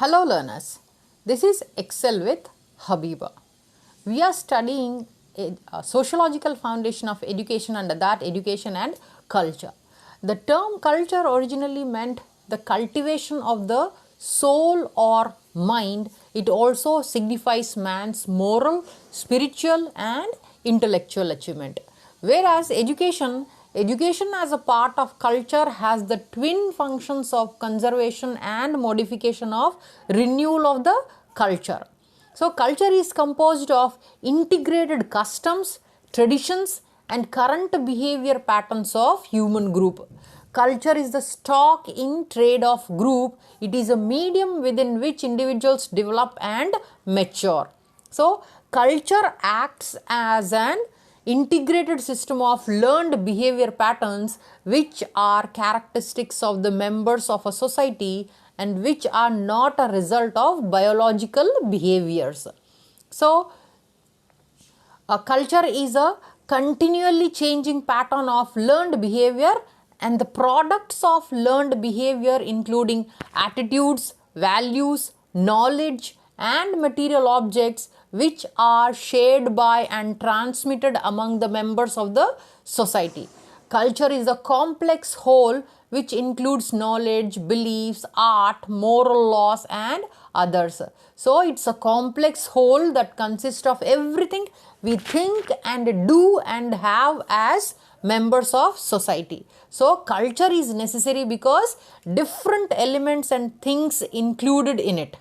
Hello learners, this is Excel with Habeeba. We are studying a sociological foundation of education, under that education and culture. The term culture originally meant the cultivation of the soul or mind. It also signifies man's moral, spiritual and intellectual achievement. Whereas education as a part of culture has the twin functions of conservation and modification of renewal of the culture. So, culture is composed of integrated customs, traditions and current behavior patterns of human group. Culture is the stock in trade of group. It is a medium within which individuals develop and mature. So, culture acts as an integrated system of learned behavior patterns which are characteristics of the members of a society and which are not a result of biological behaviors. So, a culture is a continually changing pattern of learned behavior, and the products of learned behavior including attitudes, values, knowledge and material objects which are shared by and transmitted among the members of the society. Culture is a complex whole which includes knowledge, beliefs, art, moral laws and others. So, it's a complex whole that consists of everything we think and do and have as members of society. So, culture is necessary because different elements and things included in it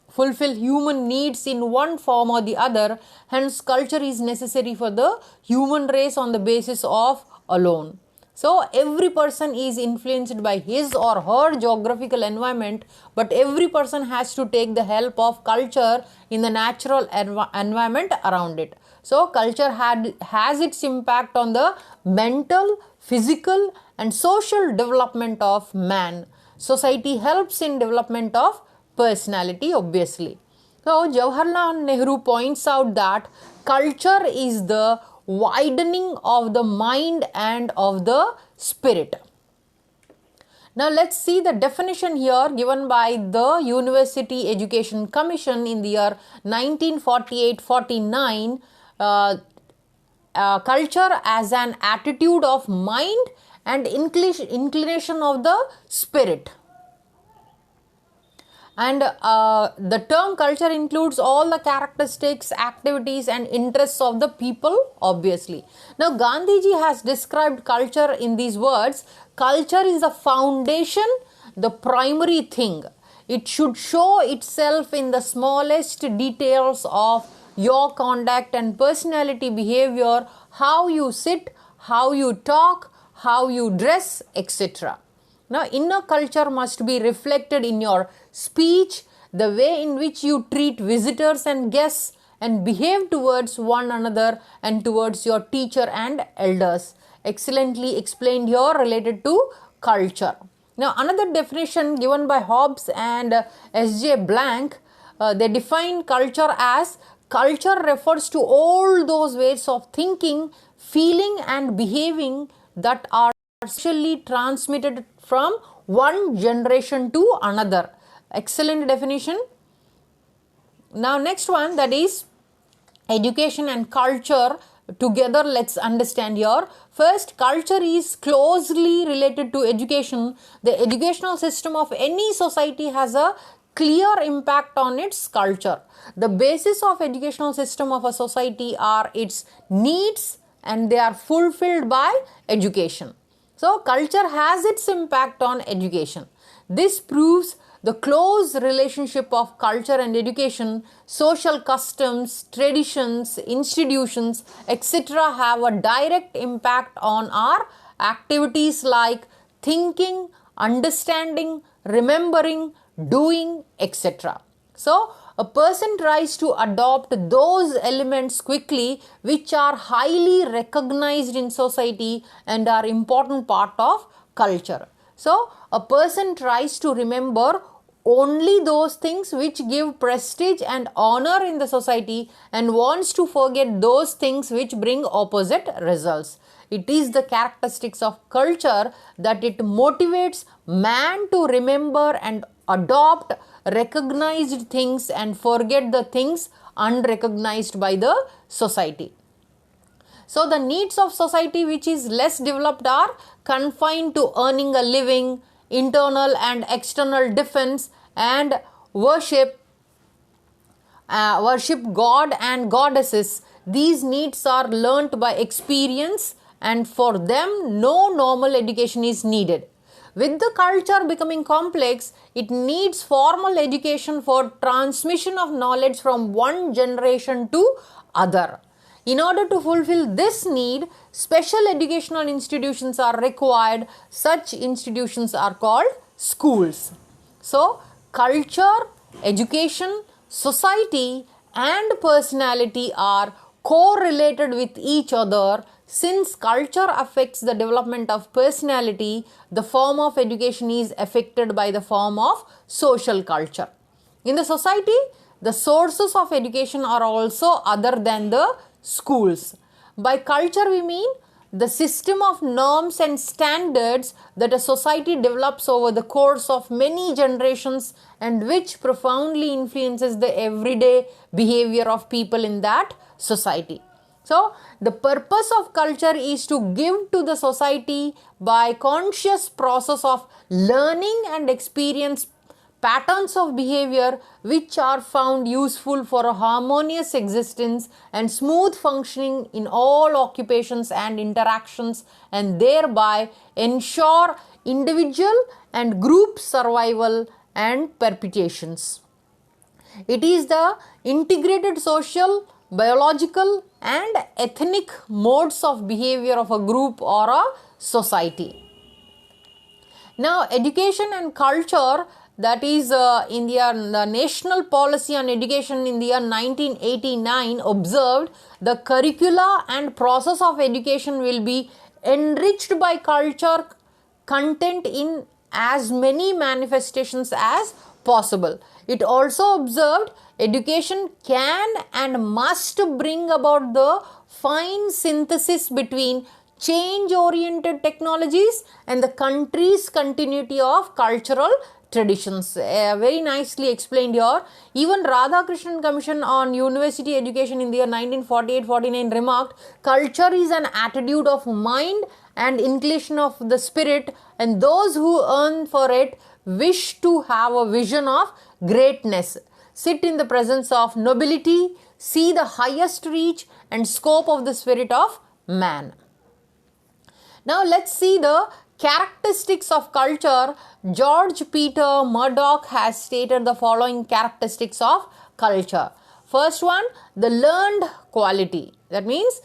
fulfill human needs in one form or the other. Hence, culture is necessary for the human race on the basis of alone. So, every person is influenced by his or her geographical environment, but every person has to take the help of culture in the natural environment around it. So, culture has its impact on the mental, physical and social development of man. Society helps in development of personality, obviously. So, Jawaharlal Nehru points out that culture is the widening of the mind and of the spirit. Now, let's see the definition here given by the University Education Commission in the year 1948-49. Culture as an attitude of mind and inclination of the spirit. And the term culture includes all the characteristics, activities and interests of the people, obviously. Now, Gandhiji has described culture in these words: culture is the foundation, the primary thing. It should show itself in the smallest details of your conduct and personality behavior, how you sit, how you talk, how you dress, etc. Now, inner culture must be reflected in your speech, the way in which you treat visitors and guests and behave towards one another and towards your teacher and elders. Excellently explained here related to culture. Now, another definition given by Hobbes and S.J. Blank, they define culture as: culture refers to all those ways of thinking, feeling and behaving that are socially transmitted from one generation to another. Excellent definition. Now, next one, that is education and culture together. Let's understand here. First, culture is closely related to education. The educational system of any society has a clear impact on its culture. The basis of educational system of a society are its needs and they are fulfilled by education. So, culture has its impact on education. This proves the close relationship of culture and education. Social customs, traditions, institutions, etc. have a direct impact on our activities like thinking, understanding, remembering, doing, etc. So, a person tries to adopt those elements quickly which are highly recognized in society and are important part of culture. So, a person tries to remember only those things which give prestige and honor in the society and wants to forget those things which bring opposite results. it is the characteristics of culture that it motivates man to remember and adopt recognized things and forget the things unrecognized by the society. So the needs of society which is less developed are confined to earning a living, internal and external defense, and worship God and goddesses. These needs are learnt by experience, and for them no normal education is needed. With the culture becoming complex, it needs formal education for transmission of knowledge from one generation to other. In order to fulfill this need, special educational institutions are required. Such institutions are called schools. So, culture, education, society and personality are correlated with each other. Since culture affects the development of personality, the form of education is affected by the form of social culture. In the society, the sources of education are also other than the schools. By culture we mean the system of norms and standards that a society develops over the course of many generations and which profoundly influences the everyday behavior of people in that society. So, the purpose of culture is to give to the society by conscious process of learning and experience patterns of behavior which are found useful for a harmonious existence and smooth functioning in all occupations and interactions, and thereby ensure individual and group survival and perpetuations. It is the integrated social, biological and ethnic modes of behavior of a group or a society. Now, education and culture, that is in the National Policy on Education in the year 1989 observed the curricula and process of education will be enriched by culture content in as many manifestations as possible. It also observed education can and must bring about the fine synthesis between change-oriented technologies and the country's continuity of cultural traditions. Very nicely explained here. Even Radhakrishnan Commission on University Education in the year 1948-49 remarked, culture is an attitude of mind and inclination of the spirit, and those who earn for it wish to have a vision of greatness, sit in the presence of nobility, see the highest reach and scope of the spirit of man. Now let's see the characteristics of culture. George Peter Murdoch has stated the following characteristics of culture. First one, the learned quality. That means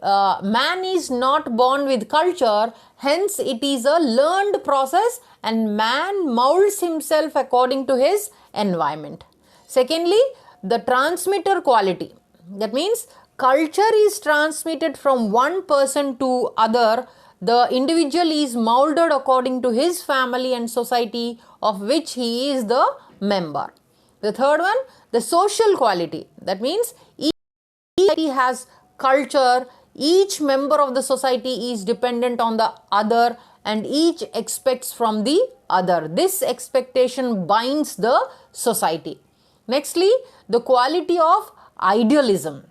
man is not born with culture, hence it is a learned process and man molds himself according to his environment. Secondly, the transmitter quality. That means culture is transmitted from one person to other. The individual is molded according to his family and society of which he is the member. The third one, the social quality. That means each society has culture, each member of the society is dependent on the other and each expects from the other. This expectation binds the society. Nextly, the quality of idealism.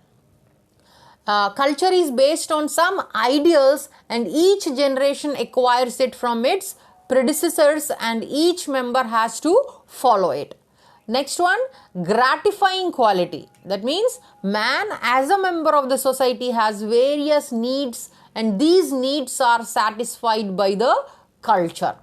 Culture is based on some ideals and each generation acquires it from its predecessors and each member has to follow it. Next one, gratifying quality. That means man as a member of the society has various needs and these needs are satisfied by the culture.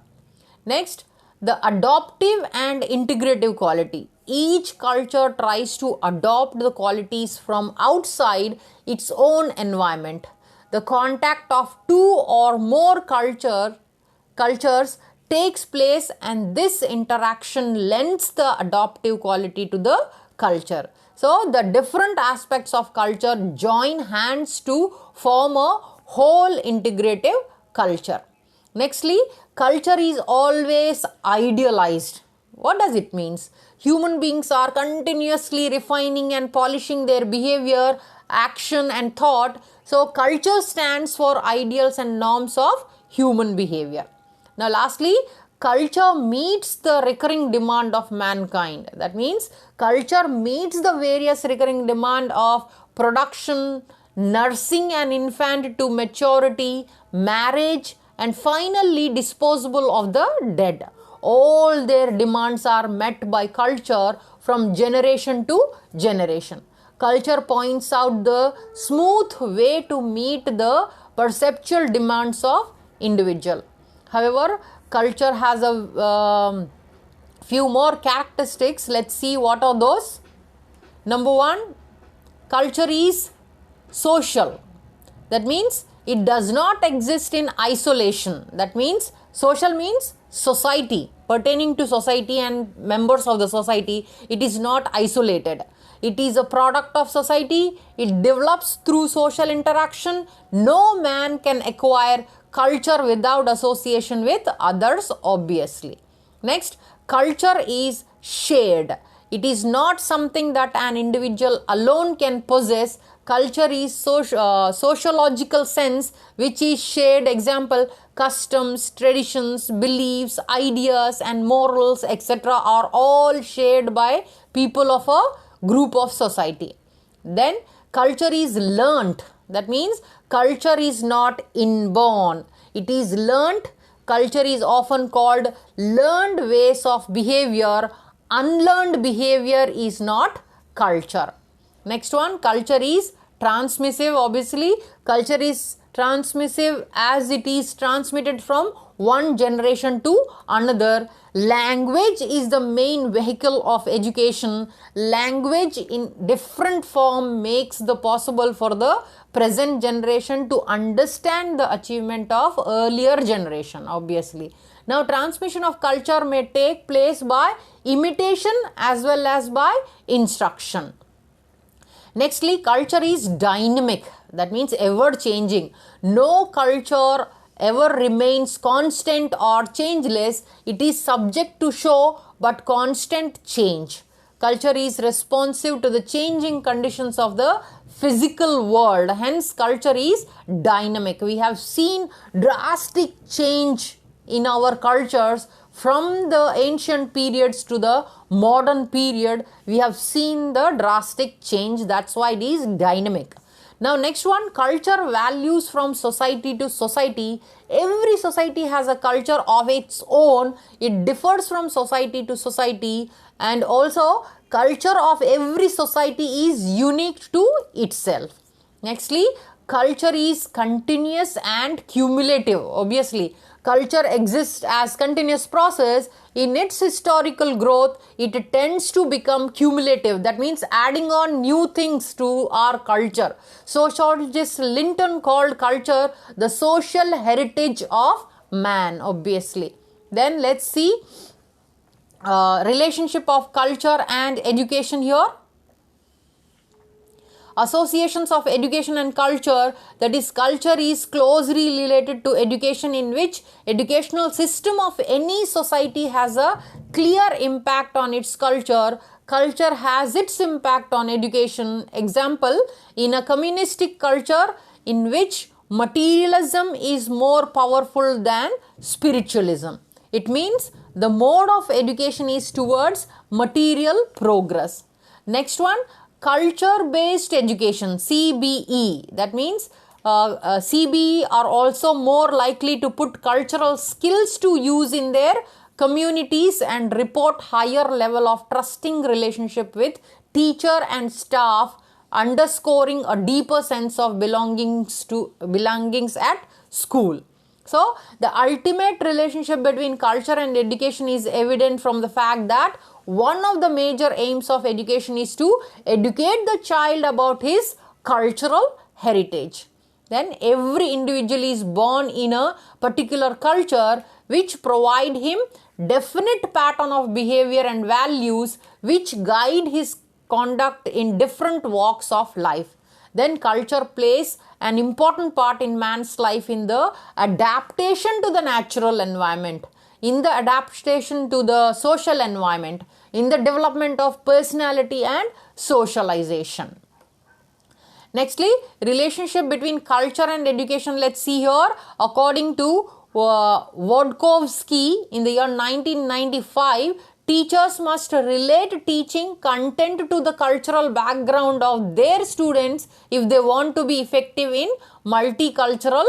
Next, the adoptive and integrative quality. Each culture tries to adopt the qualities from outside its own environment. The contact of two or more cultures takes place and this interaction lends the adoptive quality to the culture. So, the different aspects of culture join hands to form a whole integrative culture. Nextly, culture is always idealized. What does it mean? Human beings are continuously refining and polishing their behavior action and thought. So culture stands for ideals and norms of human behavior. Now lastly, culture meets the recurring demand of mankind. That means culture meets the various recurring demand of production, nursing an infant to maturity, marriage, and finally disposal of the dead. All their demands are met by culture from generation to generation. Culture points out the smooth way to meet the perceptual demands of individual. However, culture has a few more characteristics. Let's see what are those. Number one, culture is social. That means it does not exist in isolation. That means social means society, pertaining to society and members of the society. It is not isolated. It is a product of society. It develops through social interaction. No man can acquire culture without association with others, obviously. Next, culture is shared. It is not something that an individual alone can possess. Culture is sociological sense, which is shared. Example, customs, traditions, beliefs, ideas and morals, etc. are all shared by people of a group of society. Then culture is learnt. That means culture is not inborn. It is learnt. Culture is often called learned ways of behavior. Unlearned behavior is not culture. Next one, culture is transmissive. Obviously, culture is transmissive as it is transmitted from one generation to another. Language is the main vehicle of education. Language in different form makes the possible for the present generation to understand the achievement of earlier generation, obviously. Now, transmission of culture may take place by imitation as well as by instruction. Nextly, culture is dynamic. That means ever changing. No culture ever remains constant or changeless. It is subject to show but constant change. Culture is responsive to the changing conditions of the physical world. Hence, culture is dynamic. We have seen drastic change in our cultures from the ancient periods to the modern period. We have seen the drastic change. That's why it is dynamic. Now next one, culture values from society to society. Every society has a culture of its own. It differs from society to society, and also culture of every society is unique to itself. Nextly, culture is continuous and cumulative. Obviously, culture exists as continuous process. In its historical growth, it tends to become cumulative. That means adding on new things to our culture. Sociologist Linton called culture the social heritage of man, obviously. Then let's see relationship of culture and education here. Associations of education and culture, that is, culture is closely related to education, in which educational system of any society has a clear impact on its culture. Culture has its impact on education. Example, in a communistic culture in which materialism is more powerful than spiritualism. It means the mode of education is towards material progress. Next one, culture based education, CBE. That means CBE are also more likely to put cultural skills to use in their communities and report higher level of trusting relationship with teacher and staff, underscoring a deeper sense of belongings at school. So, the ultimate relationship between culture and education is evident from the fact that one of the major aims of education is to educate the child about his cultural heritage. Then every individual is born in a particular culture which provide him definite pattern of behavior and values which guide his conduct in different walks of life. Then culture plays an important part in man's life in the adaptation to the natural environment, in the adaptation to the social environment, in the development of personality and socialization. Nextly, relationship between culture and education. Let's see here. According to Wodkowski, in the year 1995, teachers must relate teaching content to the cultural background of their students if they want to be effective in multicultural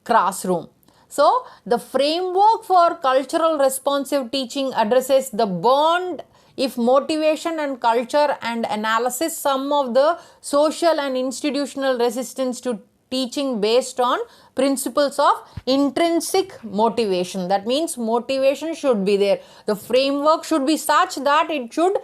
classroom. So, the framework for cultural responsive teaching addresses the bond if motivation and culture and analysis some of the social and institutional resistance to teaching based on principles of intrinsic motivation. That means motivation should be there. The framework should be such that it should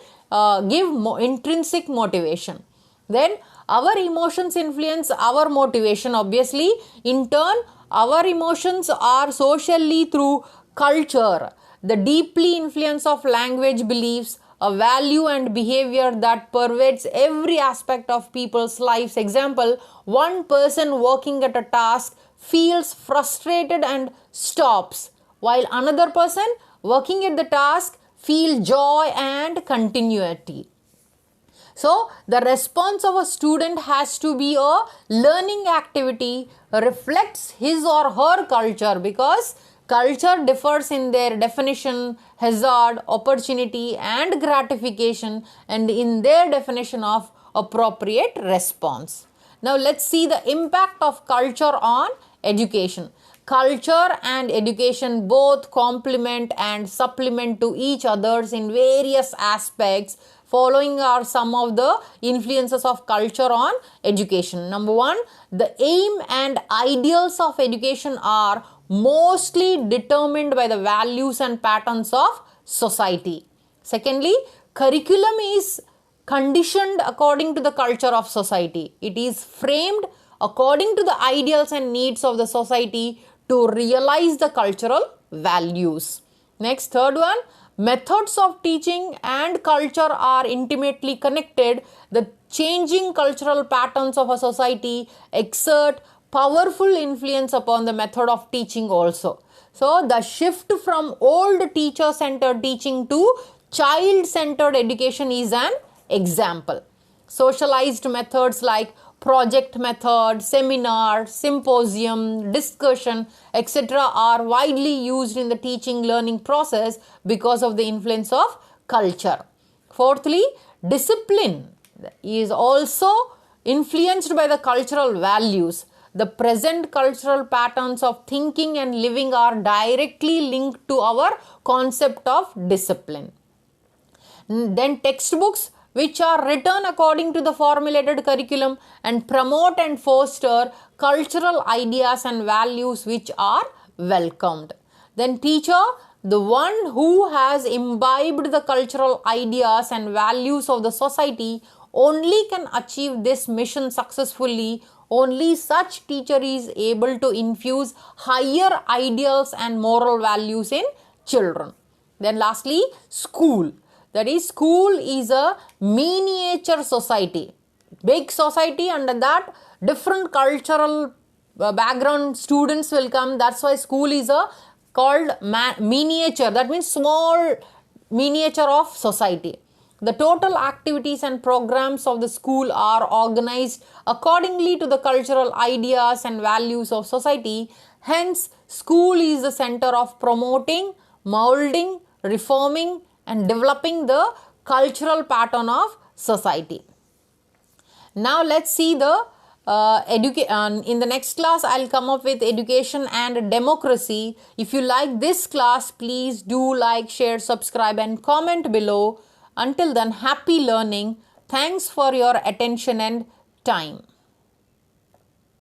give intrinsic motivation. Then our emotions influence our motivation. Obviously, in turn, our emotions are socially through culture. The deeply influence of language beliefs, a value and behavior that pervades every aspect of people's lives. Example, one person working at a task feels frustrated and stops, while another person working at the task feels joy and continuity. So, the response of a student has to be a learning activity, reflects his or her culture, because culture differs in their definition, hazard, opportunity and gratification, and in their definition of appropriate response. Now, let's see the impact of culture on education. Culture and education both complement and supplement to each others in various aspects. Following are some of the influences of culture on education. Number one, the aim and ideals of education are mostly determined by the values and patterns of society. Secondly, curriculum is conditioned according to the culture of society. It is framed according to the ideals and needs of the society to realize the cultural values. Next, third one, methods of teaching and culture are intimately connected. The changing cultural patterns of a society exert powerful influence upon the method of teaching also. So, the shift from old teacher-centered teaching to child-centered education is an example. Socialized methods like project method, seminar, symposium, discussion, etc. are widely used in the teaching learning process because of the influence of culture. Fourthly, discipline is also influenced by the cultural values. The present cultural patterns of thinking and living are directly linked to our concept of discipline. Then textbooks which are written according to the formulated curriculum and promote and foster cultural ideas and values which are welcomed. Then teacher, the one who has imbibed the cultural ideas and values of the society, only can achieve this mission successfully. Only such teacher is able to infuse higher ideals and moral values in children. Then lastly, school. That is, school is a miniature society, big society, under that different cultural background students will come. That's why school is a called miniature, that means small miniature of society. The total activities and programs of the school are organized accordingly to the cultural ideas and values of society. Hence, school is the center of promoting, molding, reforming and developing the cultural pattern of society. Now let's see the in the next class I'll come up with education and democracy. If you like this class, please do like, share, subscribe and comment below. Until then, happy learning. Thanks for your attention and time.